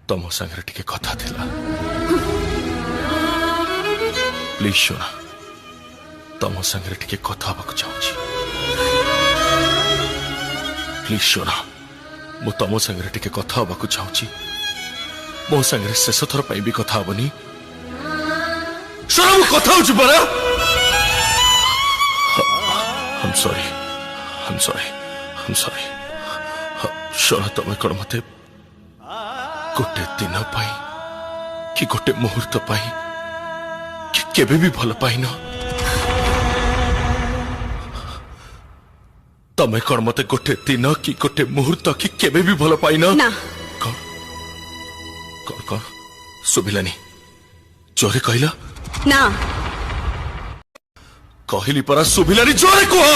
तम संगे टिके कथा थिला प्लीज सोना तम संगे टिके कथा हवा चाहूची प्लीज सोना मु तम संगे टिके कथा हवा चाहूची मो संगे शेष थर भी कथा हबनी सोना मु कथा होची बरा I'm sorry सोना तमें कौन मत गोटे दिन कि गोटे मुहूर्त कि केबे भी भल पाइन तमें कौन मत गोटे दिन कि गोटे मुहूर्त कि केबे भी भल पाइन ना कौन कौन कौन सुभिलानी जोरे कहला ना कहली परा सुभिलानी जोरे कह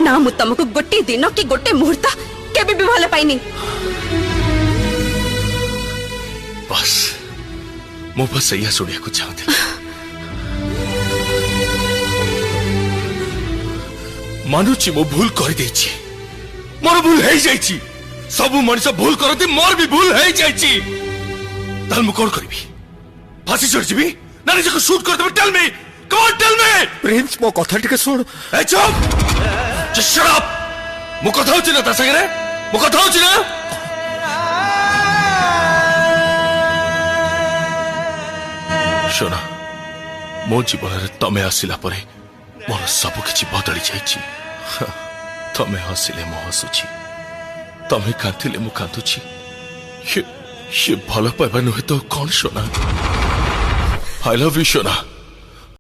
ना मु तुमको गोटे दिन कि गोटे मुहूर्त केबे भी भल पाइनी बस मु बस या सुनिया को चाहते मानुची मो भूल कर देची मोर भूल है जाइची सब मनुष्य भूल करती मोर भी भूल है जाइची ताल मु कौन करिबी फांसी चढ़ जीबी ना निजे को शूट कर देबे टेल मी कौन टेल मी प्रिंस मो कथा टिके सुन ए चुप जस्ट शट अप मु कथा होची ना ता संगे मु कथा होची ना शोना मो जीवन में तमे आसिला परे मोर सब किछि बदली जाइछि तमे हसिले मो हसुछि तमे कांतिले मु कांतुछि ये भल पाइबा नुहे तो कौन सोना आई लव यू सोना।